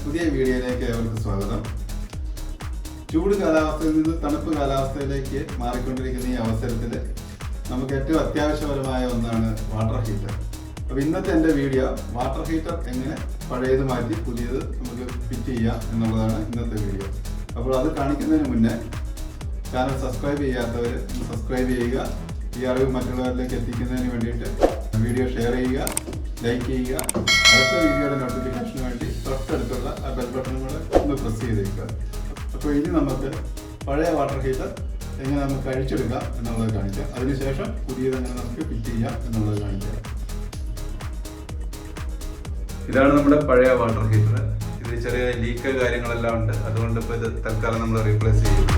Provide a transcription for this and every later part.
പുതിയ വീഡിയോയിലേക്ക് ഏവർക്കും സ്വാഗതം. ചൂട് കാലാവസ്ഥയിൽ നിന്ന് തണുപ്പ് കാലാവസ്ഥയിലേക്ക് മാറിക്കൊണ്ടിരിക്കുന്ന ഈ അവസരത്തിൽ നമുക്ക് ഏറ്റവും അത്യാവശ്യപരമായ ഒന്നാണ് വാട്ടർ ഹീറ്റർ. അപ്പോൾ ഇന്നത്തെ എൻ്റെ വീഡിയോ വാട്ടർ ഹീറ്റർ എങ്ങനെ പഴയത് മാറ്റി പുതിയത് നമുക്ക് ഫിറ്റ് ചെയ്യാം എന്നുള്ളതാണ് ഇന്നത്തെ വീഡിയോ. അപ്പോൾ അത് കാണിക്കുന്നതിന് മുന്നേ ചാനൽ സബ്സ്ക്രൈബ് ചെയ്യാത്തവർ സബ്സ്ക്രൈബ് ചെയ്യുക. ഈ അറിവ് മറ്റുള്ളവരിലേക്ക് എത്തിക്കുന്നതിന് വേണ്ടിയിട്ട് വീഡിയോ ഷെയർ ചെയ്യുക, ലൈക്ക് ചെയ്യുക. അടുത്ത വീഡിയോയുടെ നോട്ടിഫിക്കേഷന് വേണ്ടി തൊട്ടടുത്തുള്ള ആ ബെൽ ബട്ടണുകൾ ഒന്ന് പ്രസ് ചെയ്തേക്കുക. അപ്പോൾ ഇനി നമുക്ക് പഴയ വാട്ടർ ഹീറ്റർ എങ്ങനെ നമുക്ക് അഴിച്ചെടുക്കാം എന്നുള്ളത് കാണിക്കാം. അതിനുശേഷം പുതിയത് എങ്ങനെ നമുക്ക് ഫിറ്റ് ചെയ്യാം എന്നുള്ളത് കാണിക്കാം. ഇതാണ് നമ്മുടെ പഴയ വാട്ടർ ഹീറ്റർ. ഇതിൽ ചെറിയ ലീക്ക് കാര്യങ്ങളെല്ലാം ഉണ്ട്, അതുകൊണ്ട് ഇപ്പോൾ ഇത് തൽക്കാലം നമ്മൾ റീപ്ലേസ് ചെയ്യുന്നു.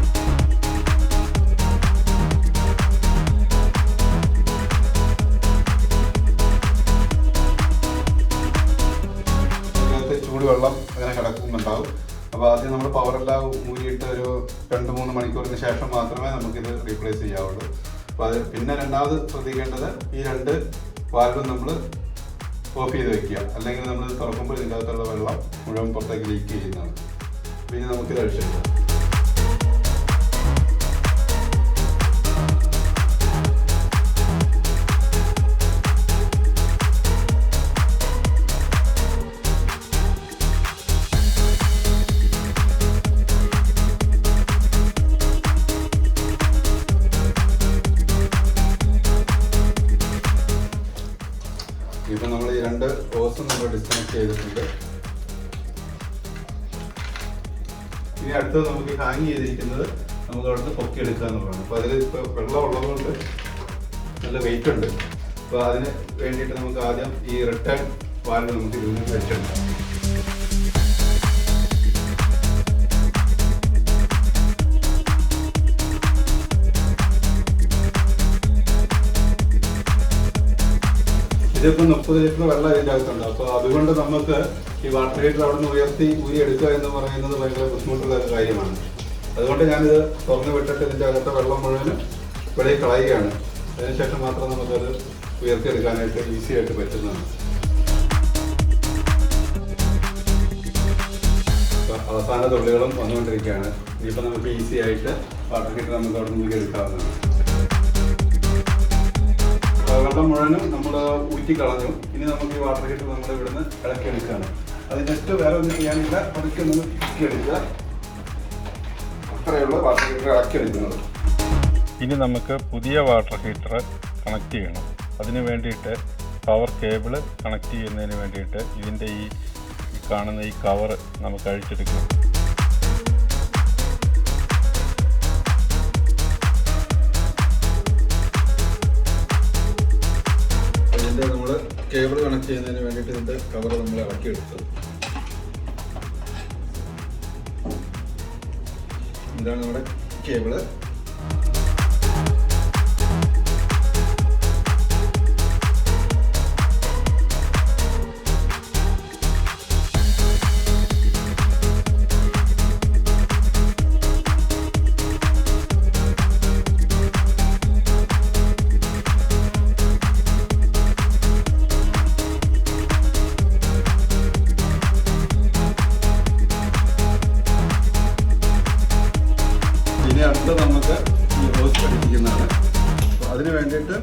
ചൂടുവെള്ളം അങ്ങനെ കിടക്കുന്നുണ്ടാവും. അപ്പോൾ ആദ്യം നമ്മൾ പവറെല്ലാം ഊരിയിട്ട് ഒരു 2-3 മണിക്കൂറിന് ശേഷം മാത്രമേ നമുക്കിത് റീപ്ലേസ് ചെയ്യാവുള്ളൂ. അപ്പോൾ അത് പിന്നെ രണ്ടാമത് ശ്രദ്ധിക്കേണ്ടത് ഈ 2 വാൽവും നമ്മൾ ഓഫ് ചെയ്ത് വെക്കുക, അല്ലെങ്കിൽ നമ്മൾ തുറക്കുമ്പോൾ ഇതിൻ്റെ അകത്തുള്ള വെള്ളം മുഴുവൻ പുറത്തേക്ക് ലീക്ക് ചെയ്യുന്നതാണ്. പിന്നെ നമുക്കിത് അഴിച്ചെടുക്കാം. ഇപ്പം നമ്മൾ ഈ 2 ഹോസും നമ്മൾ ഡിസ്കണക്ട് ചെയ്തിട്ടുണ്ട്. ഇനി അടുത്തത് നമുക്ക് ഹാങ് ചെയ്തിരിക്കുന്നത് നമുക്ക് അവിടുന്ന് പൊക്കിയെടുക്കുക എന്നുള്ളതാണ്. അപ്പോൾ അതിൽ ഇപ്പോൾ വെള്ളം ഉള്ളതുകൊണ്ട് നല്ല വെയിറ്റ് ഉണ്ട്. അപ്പോൾ അതിന് വേണ്ടിയിട്ട് നമുക്ക് ആദ്യം ഈ റിട്ടേൺ വാൽവ് നമുക്ക് ഇതിൽ നിന്ന് വെച്ചെടുക്കാം. ഇതിപ്പോൾ 30 ലിറ്റർ വെള്ളം ഇതിൻ്റെ അകത്തുണ്ട്. അപ്പോൾ അതുകൊണ്ട് നമുക്ക് ഈ വാട്ടർ ഹീറ്റർ അവിടെ നിന്ന് ഊരി എടുക്കുക എന്ന് പറയുന്നത് ഭയങ്കര ബുദ്ധിമുട്ടുള്ള ഒരു കാര്യമാണ്. അതുകൊണ്ട് ഞാനിത് തുറന്നു വിട്ടിട്ട് ഇതിൻ്റെ അകത്തെ വെള്ളം മുഴുവനും വെളിയിൽ കളയുകയാണ്. അതിനുശേഷം മാത്രം നമുക്കത് ഉയർത്തിയെടുക്കാനായിട്ട് ഈസി ആയിട്ട് പറ്റുന്നതാണ്. അവസാന തുള്ളികളും വന്നുകൊണ്ടിരിക്കുകയാണ്. ഇനിയിപ്പോൾ നമുക്ക് ഈസി ആയിട്ട് വാട്ടർ ഹീറ്റർ നമുക്ക് അവിടെ നിന്ന് എടുക്കാവുന്നതാണ്. വെള്ളം മുഴുവനും നമ്മൾ ഊറ്റി കളഞ്ഞു. ഇനി നമുക്ക് ഈ വാട്ടർ ഹീറ്റർ നമ്മൾ ഇവിടുന്ന് ഇളക്കിയെടുക്കുകയാണ്. അത് ജസ്റ്റ് വേറെ ഒന്നും ചെയ്യാനില്ല, പതുക്കെ ഒന്ന് ഇളക്കിയെടുക്കുക. അത്രയുള്ള വാട്ടർ ഹീറ്റർ ഇളക്കിയെടുക്കുന്നത്. ഇനി നമുക്ക് പുതിയ വാട്ടർ ഹീറ്റർ കണക്ട് ചെയ്യണം. അതിന് വേണ്ടിയിട്ട് പവർ കേബിൾ കണക്ട് ചെയ്യുന്നതിന് വേണ്ടിയിട്ട് ഇതിൻ്റെ ഈ കാണുന്ന ഈ കവർ നമുക്ക് അഴിച്ചെടുക്കണം. നമ്മൾ കേബിൾ കണക്ട് ചെയ്യുന്നതിന് വേണ്ടിയിട്ട് ഇതിൻ്റെ കവർ നമ്മൾ ഇളക്കിയെടുത്തത്. ഇതാണ് നമ്മുടെ കേബിള്. അടുത്ത് നമുക്ക് ഈ ഹോസ് പഠിപ്പിക്കുന്നതാണ്. അപ്പോൾ അതിന് വേണ്ടിയിട്ട്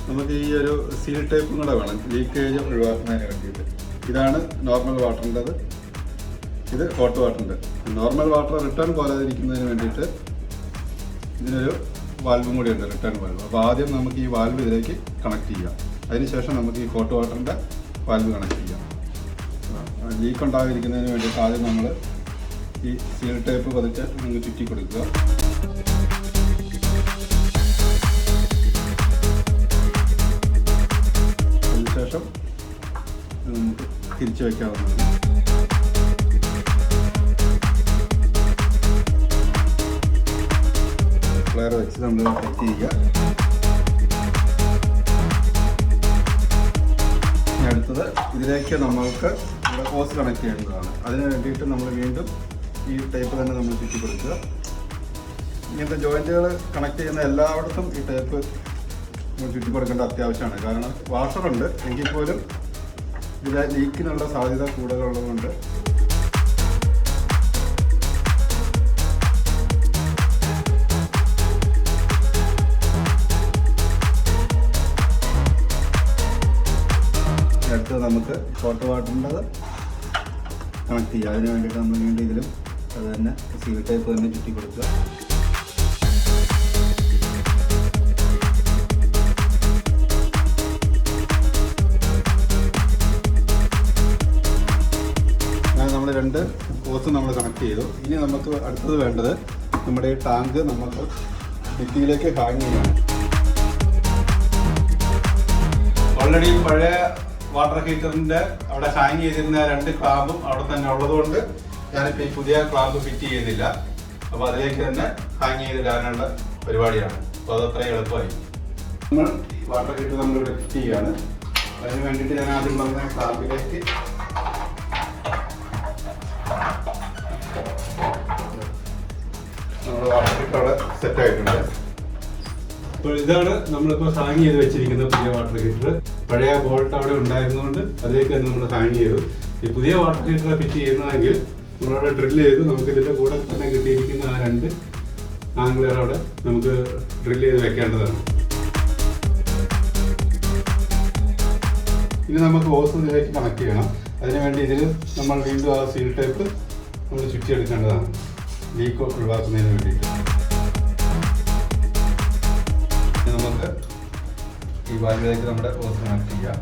നമുക്ക് ഈ ഒരു സീൽ ടൈപ്പും കൂടെ വേണം, ലീക്കേജ് ഒഴിവാക്കുന്നതിന് വേണ്ടിയിട്ട്. ഇതാണ് നോർമൽ വാട്ടറിൻ്റെത്, ഇത് ഹോട്ട് വാട്ടറിൻ്റെ. നോർമൽ വാട്ടർ റിട്ടേൺ പോലാതിരിക്കുന്നതിന് വേണ്ടിയിട്ട് ഇതിനൊരു വാൽവും കൂടി ഉണ്ട്, റിട്ടേൺ വാൽവ്. അപ്പോൾ ആദ്യം നമുക്ക് ഈ വാൽവ് ഇതിലേക്ക് കണക്ട് ചെയ്യാം. അതിനുശേഷം നമുക്ക് ഈ ഹോട്ട് വാട്ടറിൻ്റെ വാൽവ് കണക്ട് ചെയ്യാം. ലീക്ക് ഉണ്ടാകാതിരിക്കുന്നതിന് വേണ്ടിയിട്ട് ആദ്യം നമ്മൾ ഈ സീൽ ടൈപ്പ് പതിച്ച് നമുക്ക് ചുറ്റി കൊടുക്കുക. അതിനുശേഷം നമുക്ക് തിരിച്ചു വയ്ക്കാവുന്നതാണ്. ഫ്ലെയർ വെച്ച് നമ്മൾ ടൈറ്റ് ചെയ്യുക. ഇനി അടുത്തത് ഇതിലേക്ക് നമ്മൾക്ക് ഹോസ് കണക്ട് ചെയ്യേണ്ടതാണ്. അതിന് വേണ്ടിയിട്ട് നമ്മൾ വീണ്ടും ഈ ടൈപ്പ് തന്നെ നമ്മൾ ചുറ്റി കൊടുക്കുക. ഇങ്ങനത്തെ ജോയിൻറ്റുകൾ കണക്ട് ചെയ്യുന്ന എല്ലായിടത്തും ഈ ടൈപ്പ് ചുറ്റി കൊടുക്കേണ്ട അത്യാവശ്യമാണ്. കാരണം വാഷറുണ്ട് എങ്കിൽ പോലും ഇതിൽ ലീക്കിനുള്ള സാധ്യത കൂടുതലുള്ളതുകൊണ്ട് അടുത്തത് നമുക്ക് ഹോട്ട് വാട്ടറിൻ്റെത് കണക്ട് ചെയ്യുക. അതിന് വേണ്ടിയിട്ട് നമ്മൾ വീണ്ടും ഇതിലും അത് തന്നെ സീൽ ടൈപ്പ് തന്നെ ചുറ്റി കൊടുക്കുക. അങ്ങനെ നമ്മൾ 2 ഹോസ് നമ്മൾ കണക്ട് ചെയ്തു. ഇനി നമുക്ക് അടുത്തത് വേണ്ടത് നമ്മുടെ ഈ ടാങ്ക് നമുക്ക് ഭിത്തിയിലേക്ക് ഹാങ് ചെയ്യണം. ഓൾറെഡി പഴയ വാട്ടർ ഹീറ്ററിൻ്റെ അവിടെ ഹാങ് ചെയ്തിരുന്ന 2 ക്ലാമ്പും അവിടെ തന്നെ ഉള്ളതുകൊണ്ട് ഞാനിപ്പോൾ ഈ പുതിയ ക്ലാമ്പ് ഫിറ്റ് ചെയ്യുന്നില്ല. അപ്പോൾ അതിലേക്ക് തന്നെ ഹാങ് ചെയ്തിടാനുള്ള പരിപാടിയാണ്. അപ്പോൾ അത് അത്രയും എളുപ്പമായി. നമ്മൾ വാട്ടർ ഹീറ്റർ നമ്മളിവിടെ ഫിറ്റ് ചെയ്യുകയാണ്. അതിന് വേണ്ടിയിട്ട് ഞാൻ ആദ്യം പറഞ്ഞ ക്ലാമ്പിലേക്ക് നമ്മൾ വാട്ടർ ഹീറ്റർ അവിടെ സെറ്റ് ആയിട്ടുണ്ട്. അപ്പോൾ ഇതാണ് നമ്മളിപ്പോൾ ഹാങ് ചെയ്ത് വെച്ചിരിക്കുന്ന പുതിയ വാട്ടർ ഹീറ്റർ. പഴയ ബോൾട്ട് അവിടെ ഉണ്ടായിരുന്നതുകൊണ്ട് അതിലേക്ക് തന്നെ നമ്മൾ ഹാങ് ചെയ്തു. ഈ പുതിയ വാട്ടർ ഹീറ്റർ ഫിറ്റ് ചെയ്യുന്നതെങ്കിൽ നമ്മളവിടെ ഡ്രില്ല് ചെയ്ത് നമുക്ക് ഇതിൻ്റെ കൂടെ തന്നെ കിട്ടിയിരിക്കുന്ന ആ 2 ആംഗിളർ അവിടെ നമുക്ക് ഡ്രില്ല് ചെയ്ത് വെക്കേണ്ടതാണ്. ഇനി നമുക്ക് ഹോസ് ഇതിലേക്ക് കണക്ട് ചെയ്യണം. അതിനുവേണ്ടി ഇതിൽ നമ്മൾ വീണ്ടും ആ സീൽ ടൈപ്പ് നമ്മൾ ചുറ്റിയെടുക്കേണ്ടതാണ്, ലീക്ക് ഒഴിവാക്കുന്നതിന് വേണ്ടിയിട്ട്. നമുക്ക് ഈ വാൽവിലേക്ക് നമ്മുടെ ഹോസ് കണക്ട് ചെയ്യാം.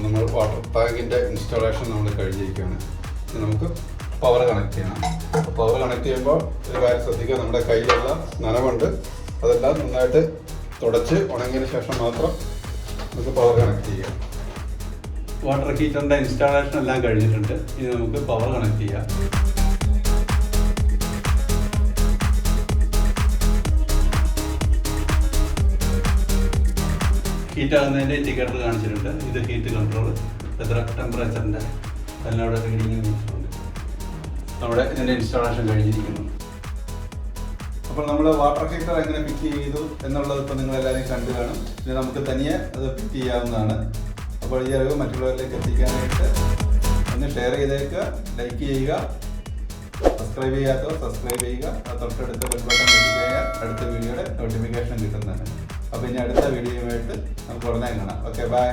നമ്മൾ വാട്ടർ ടാങ്കിൻ്റെ ഇൻസ്റ്റാളേഷൻ നമ്മൾ കഴിഞ്ഞിരിക്കുകയാണ്. നമുക്ക് പവർ കണക്ട് ചെയ്യണം. പവർ കണക്ട് ചെയ്യുമ്പോൾ ഒരു കാര്യം ശ്രദ്ധിക്കുക, നമ്മുടെ കയ്യിലുള്ള നനവുണ്ട് അതെല്ലാം നന്നായിട്ട് തുടച്ച് ഉണങ്ങിയതിന് ശേഷം മാത്രം നമുക്ക് പവർ കണക്ട് ചെയ്യാം. വാട്ടർ ഹീറ്ററിൻ്റെ ഇൻസ്റ്റാളേഷൻ എല്ലാം കഴിഞ്ഞിട്ടുണ്ട്. ഇനി നമുക്ക് പവർ കണക്ട് ചെയ്യാം. ഹീറ്റ് ആകുന്നതിൻ്റെ ഇൻഡിക്കേറ്റർ കാണിച്ചിട്ടുണ്ട്. ഇത് ഹീറ്റ് കൺട്രോൾ, എത്ര ടെമ്പറേച്ചറിൻ്റെ എല്ലാം അവിടെ റീഡിങ് കാണിച്ചിട്ടുണ്ട്. നമ്മുടെ ഇതിൻ്റെ ഇൻസ്റ്റാളേഷൻ കഴിഞ്ഞിരിക്കുന്നു. അപ്പോൾ നമ്മൾ വാട്ടർ ഹീറ്റർ എങ്ങനെ ഫിറ്റ് ചെയ്തു എന്നുള്ളത് ഇപ്പോൾ നിങ്ങളെല്ലാവരും കണ്ടു കാണും. ഇനി നമുക്ക് തനിയെ അത് ഫിറ്റ് ചെയ്യാവുന്നതാണ്. അപ്പോൾ ഈ അറിവ് മറ്റുള്ളവരിലേക്ക് എത്തിക്കാനായിട്ട് ഒന്ന് ഷെയർ ചെയ്തേക്കുക, ലൈക്ക് ചെയ്യുക, സബ്സ്ക്രൈബ് ചെയ്യാത്തവർ സബ്സ്ക്രൈബ് ചെയ്യുക. തൊട്ടടുത്ത ബെൽ ബട്ടൺ ക്ലിക്ക് ചെയ്യാൻ അടുത്ത വീഡിയോയുടെ നോട്ടിഫിക്കേഷൻ കിട്ടുന്നതാണ്. അപ്പോൾ ഇനി അടുത്ത വീഡിയോയുമായിട്ട് നമുക്ക് ഉടനെ കാണാം. Okay, by.